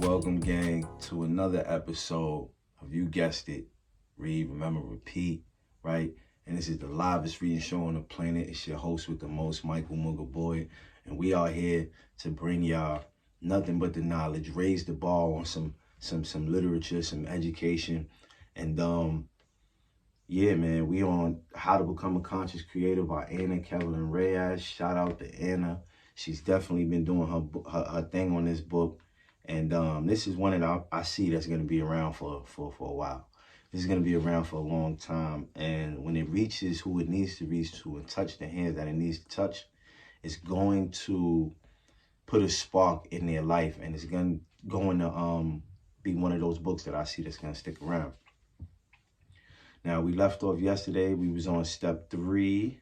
welcome, gang, to another episode of, you guessed it, Read, Remember, Repeat, right? And this is the livest reading show on the planet. It's your host with the most, Michael Mugga Boyd, and we are here to bring y'all nothing but the knowledge, raise the bar on some literature, some education, and yeah, man, we on How to Become a Conscious Creator by Anna Kevin Reyes. Shout out to Anna. She's definitely been doing her thing on this book. And this is one that I see that's going to be around for a while. This is going to be around for a long time. And when it reaches who it needs to reach to and touch the hands that it needs to touch, it's going to put a spark in their life. And it's going to be one of those books that I see that's going to stick around. Now, we left off yesterday. We was on step 3.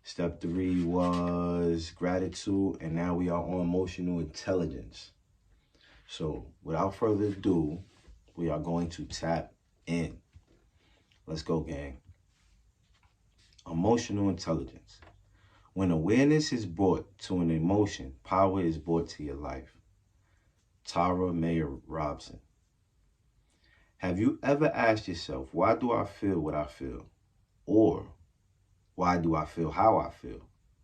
Step 3 was gratitude, and now we are on emotional intelligence. So, without further ado, we are going to tap in. Let's go, gang. Emotional intelligence. When awareness is brought to an emotion, power is brought to your life. Tara Mayer Robson. Have you ever asked yourself, why do I feel what I feel? Or, why do I feel how I feel?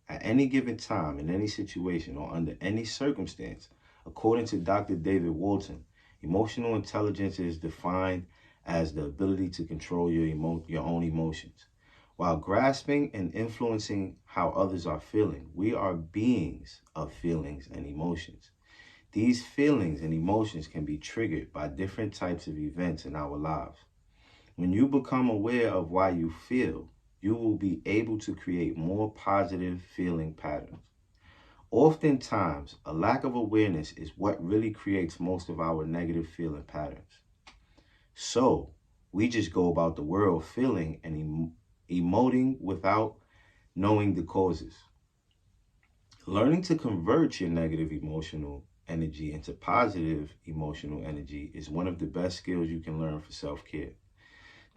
At any given time, in any situation, or under any circumstance, according to Dr. David Walton, emotional intelligence is defined as the ability to control your own emotions. While grasping and influencing how others are feeling, we are beings of feelings and emotions. These feelings and emotions can be triggered by different types of events in our lives. When you become aware of why you feel, you will be able to create more positive feeling patterns. Oftentimes, a lack of awareness is what really creates most of our negative feeling patterns. So, we just go about the world feeling and emoting without knowing the causes. Learning to convert your negative emotional energy into positive emotional energy is one of the best skills you can learn for self-care.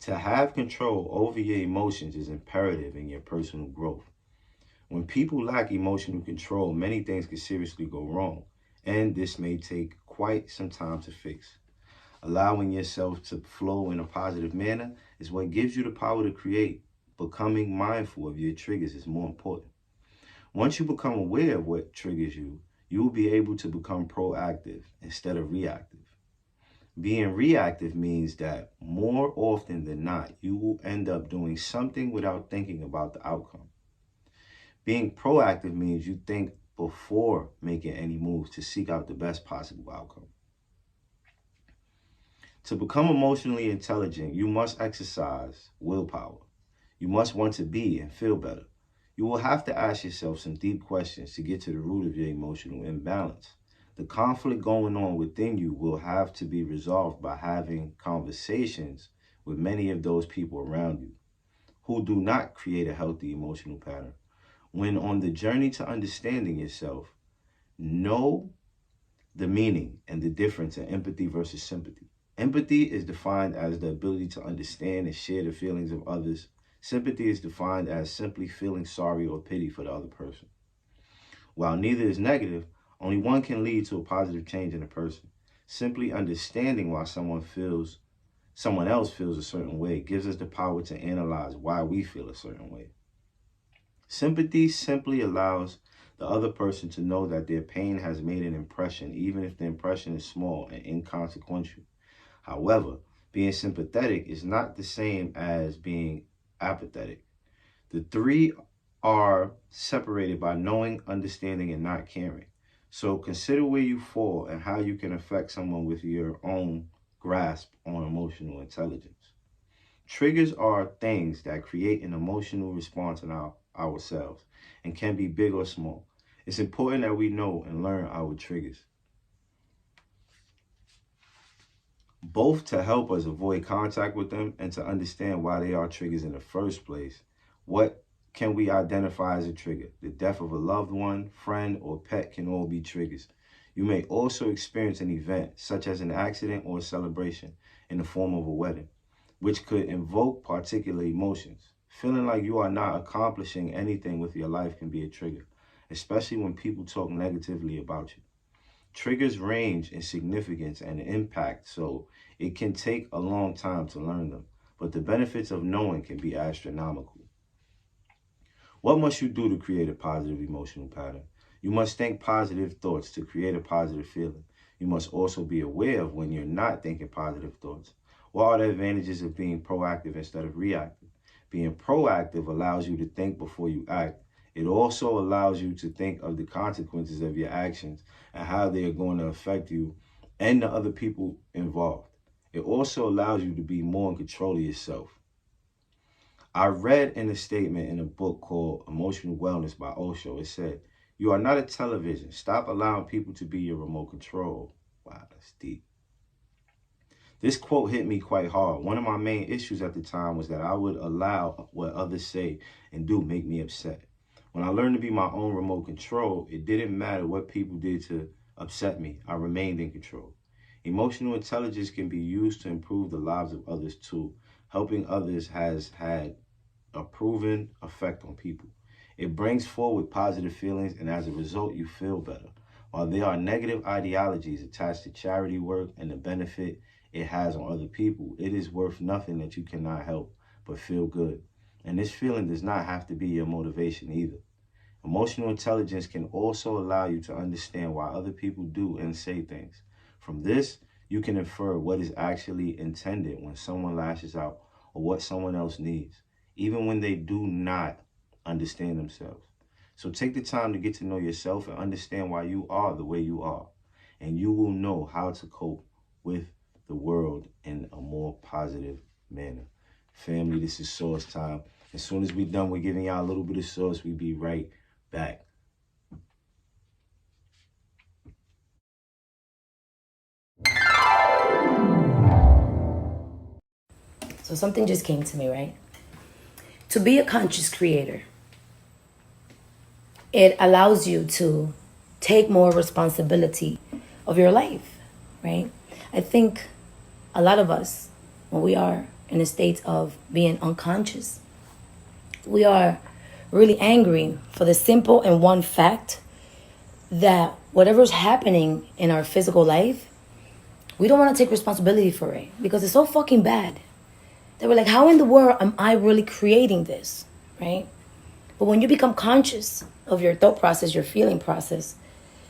To have control over your emotions is imperative in your personal growth. When people lack emotional control, many things can seriously go wrong, and this may take quite some time to fix. Allowing yourself to flow in a positive manner is what gives you the power to create. Becoming mindful of your triggers is more important. Once you become aware of what triggers you, you will be able to become proactive instead of reactive. Being reactive means that more often than not, you will end up doing something without thinking about the outcome. Being proactive means you think before making any moves to seek out the best possible outcome. To become emotionally intelligent, you must exercise willpower. You must want to be and feel better. You will have to ask yourself some deep questions to get to the root of your emotional imbalance. The conflict going on within you will have to be resolved by having conversations with many of those people around you who do not create a healthy emotional pattern. When on the journey to understanding yourself, know the meaning and the difference in empathy versus sympathy. Empathy is defined as the ability to understand and share the feelings of others. Sympathy is defined as simply feeling sorry or pity for the other person. While neither is negative, only one can lead to a positive change in a person. Simply understanding why someone else feels a certain way gives us the power to analyze why we feel a certain way. Sympathy simply allows the other person to know that their pain has made an impression, even if the impression is small and inconsequential. However, being sympathetic is not the same as being apathetic. The three are separated by knowing, understanding, and not caring. So consider where you fall and how you can affect someone with your own grasp on emotional intelligence. Triggers are things that create an emotional response in ourselves and can be big or small. It's important that we know and learn our triggers, both to help us avoid contact with them and to understand why they are triggers in the first place. What can we identify as a trigger? The death of a loved one, friend, or pet can all be triggers. You may also experience an event, such as an accident or a celebration, in the form of a wedding, which could invoke particular emotions. Feeling like you are not accomplishing anything with your life can be a trigger, especially when people talk negatively about you. Triggers range in significance and impact, so it can take a long time to learn them, but the benefits of knowing can be astronomical. What must you do to create a positive emotional pattern? You must think positive thoughts to create a positive feeling. You must also be aware of when you're not thinking positive thoughts. What are the advantages of being proactive instead of reactive? Being proactive allows you to think before you act. It also allows you to think of the consequences of your actions and how they are going to affect you and the other people involved. It also allows you to be more in control of yourself. I read in a statement in a book called Emotional Wellness by Osho, it said, "You are not a television. Stop allowing people to be your remote control." Wow, that's deep. This quote hit me quite hard. One of my main issues at the time was that I would allow what others say and do make me upset. When I learned to be my own remote control, it didn't matter what people did to upset me. I remained in control. Emotional intelligence can be used to improve the lives of others too. Helping others has had a proven effect on people. It brings forward positive feelings, and as a result, you feel better. While there are negative ideologies attached to charity work and the benefit it has on other people, it is worth nothing that you cannot help but feel good. And this feeling does not have to be your motivation either. Emotional intelligence can also allow you to understand why other people do and say things. From this, you can infer what is actually intended when someone lashes out or what someone else needs, even when they do not understand themselves. So take the time to get to know yourself and understand why you are the way you are, and you will know how to cope with the world in a more positive manner. Family, this is Source Time. As soon as we're done with giving y'all a little bit of source, we be right back. So something just came to me, right? To be a conscious creator, it allows you to take more responsibility of your life, right? I think a lot of us, when we are in a state of being unconscious, we are really angry for the simple and one fact that whatever's happening in our physical life, we don't want to take responsibility for it because it's so fucking bad. They were like, how in the world am I really creating this, right? But when you become conscious of your thought process, your feeling process,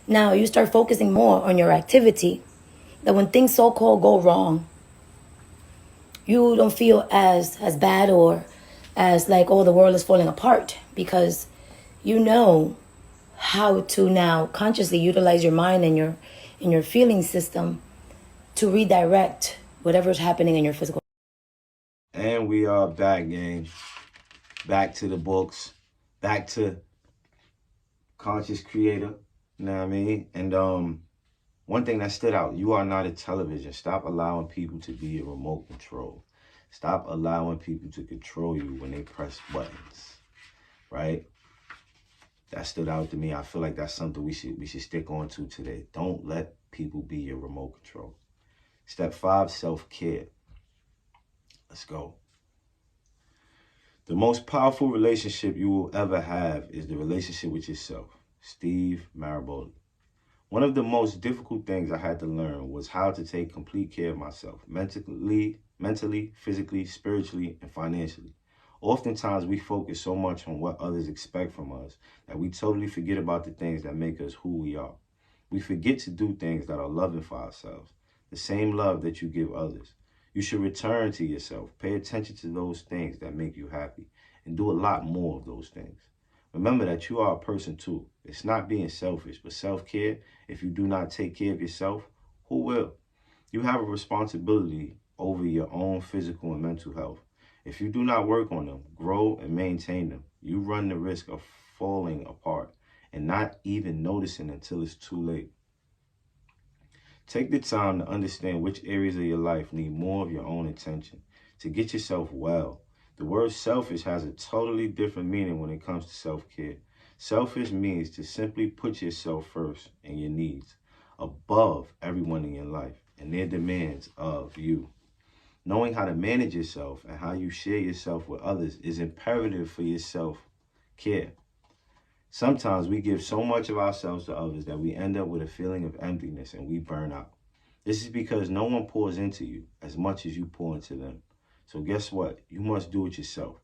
now you start focusing more on your activity, that when things so-called go wrong, you don't feel as bad or as like, oh, the world is falling apart, because you know how to now consciously utilize your mind and your feeling system to redirect whatever's happening in your physical. And we are back, gang. Back to the books. Back to conscious creator. You know what I mean? And one thing that stood out, you are not a television. Stop allowing people to be your remote control. Stop allowing people to control you when they press buttons. Right? That stood out to me. I feel like that's something we should stick on to today. Don't let people be your remote control. Step 5, self-care. Let's go. The most powerful relationship you will ever have is the relationship with yourself. Steve Maraboli. One of the most difficult things I had to learn was how to take complete care of myself, mentally, physically, spiritually, and financially. Oftentimes, we focus so much on what others expect from us that we totally forget about the things that make us who we are. We forget to do things that are loving for ourselves, the same love that you give others. You should return to yourself, pay attention to those things that make you happy, and do a lot more of those things. Remember that you are a person too. It's not being selfish, but self-care. If you do not take care of yourself, who will? You have a responsibility over your own physical and mental health. If you do not work on them, grow and maintain them, you run the risk of falling apart and not even noticing until it's too late. Take the time to understand which areas of your life need more of your own attention to get yourself well. The word selfish has a totally different meaning when it comes to self-care. Selfish means to simply put yourself first and your needs above everyone in your life and their demands of you. Knowing how to manage yourself and how you share yourself with others is imperative for your self-care. Sometimes we give so much of ourselves to others that we end up with a feeling of emptiness and we burn out. This is because no one pours into you as much as you pour into them. So guess what? You must do it yourself.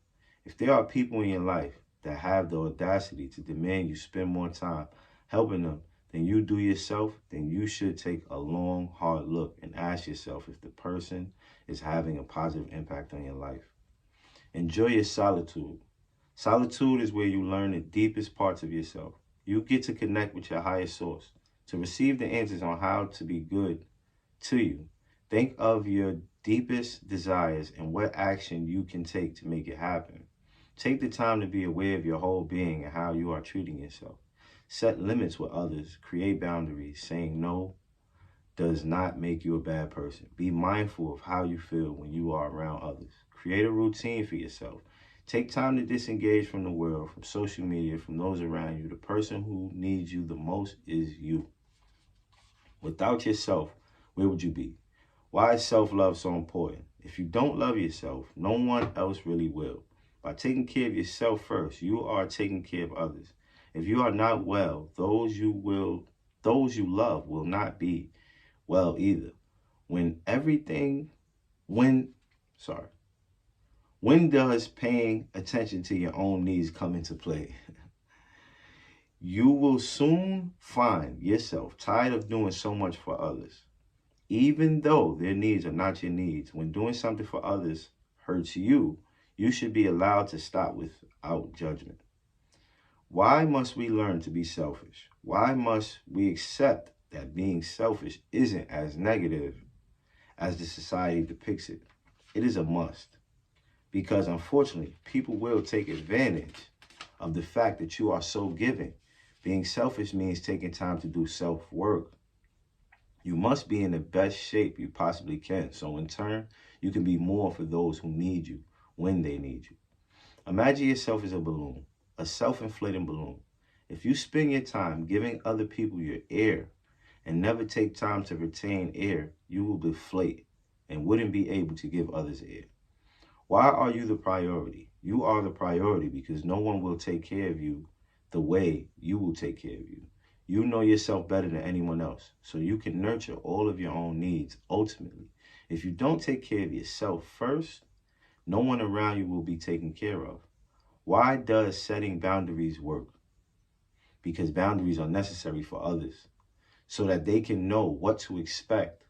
If there are people in your life that have the audacity to demand you spend more time helping them than you do yourself, then you should take a long, hard look and ask yourself if the person is having a positive impact on your life. Enjoy your solitude. Solitude is where you learn the deepest parts of yourself. You get to connect with your higher source, to receive the answers on how to be good to you. Think of your deepest desires and what action you can take to make it happen. Take the time to be aware of your whole being and how you are treating yourself. Set limits with others. Create boundaries. Saying no does not make you a bad person. Be mindful of how you feel when you are around others. Create a routine for yourself. Take time to disengage from the world, from social media, from those around you. The person who needs you the most is you. Without yourself, where would you be? Why is self-love so important? If you don't love yourself, no one else really will. By taking care of yourself first, you are taking care of others. If you are not well, those you love will not be well either. When everything when sorry, when does paying attention to your own needs come into play? You will soon find yourself tired of doing so much for others. Even though their needs are not your needs, when doing something for others hurts you, you should be allowed to stop without judgment. Why must we learn to be selfish? Why must we accept that being selfish isn't as negative as the society depicts it? It is a must. Because unfortunately, people will take advantage of the fact that you are so giving. Being selfish means taking time to do self work. You must be in the best shape you possibly can, so in turn, you can be more for those who need you when they need you. Imagine yourself as a balloon, a self inflating balloon. If you spend your time giving other people your air and never take time to retain air, you will deflate and wouldn't be able to give others air. Why are you the priority? You are the priority because no one will take care of you the way you will take care of you. You know yourself better than anyone else, so you can nurture all of your own needs ultimately. If you don't take care of yourself first, no one around you will be taken care of. Why does setting boundaries work? Because boundaries are necessary for others so that they can know what to expect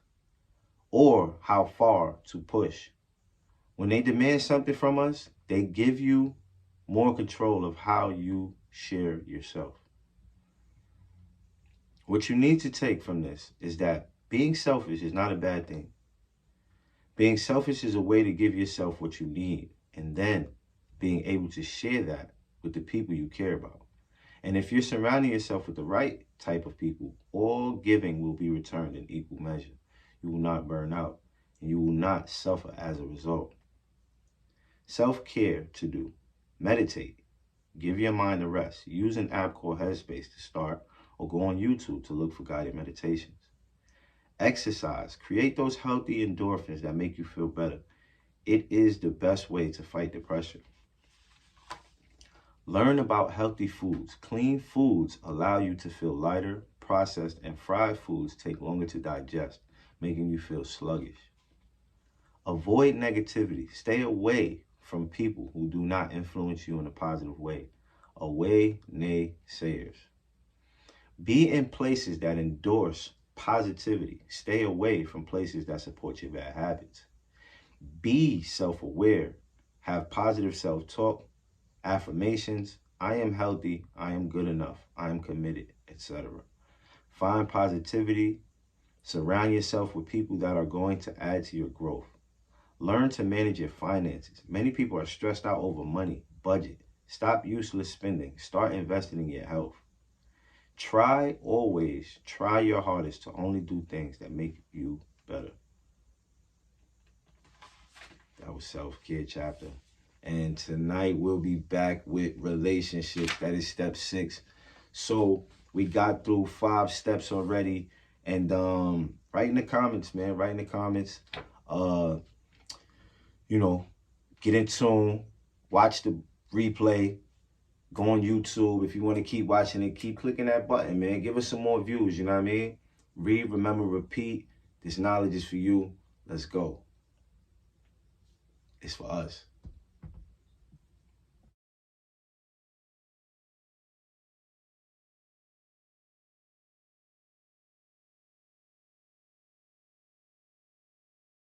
or how far to push. When they demand something from us, they give you more control of how you share yourself. What you need to take from this is that being selfish is not a bad thing. Being selfish is a way to give yourself what you need and then being able to share that with the people you care about. And if you're surrounding yourself with the right type of people, all giving will be returned in equal measure. You will not burn out and you will not suffer as a result. Self care to do. Meditate. Give your mind a rest. Use an app called Headspace to start or go on YouTube to look for guided meditations. Exercise. Create those healthy endorphins that make you feel better. It is the best way to fight depression. Learn about healthy foods. Clean foods allow you to feel lighter. Processed and fried foods take longer to digest, making you feel sluggish. Avoid negativity. Stay away from people who do not influence you in a positive way. Away naysayers. Be in places that endorse positivity. Stay away from places that support your bad habits. Be self aware. Have positive self talk, affirmations. I am healthy. I am good enough. I am committed, etc. Find positivity. Surround yourself with people that are going to add to your growth. Learn to manage your finances. Many people are stressed out over money, budget. Stop useless spending. Start investing in your health. Try your hardest to only do things that make you better. That was self-care chapter. And tonight we'll be back with relationships. That is step 6. So we got through 5 steps already. And write in the comments, man. Write in the comments. Uh, you know, get in tune. Watch the replay. Go on YouTube. If you want to keep watching it, keep clicking that button, man. Give us some more views, you know what I mean? Read, remember, repeat. This knowledge is for you. Let's go. It's for us.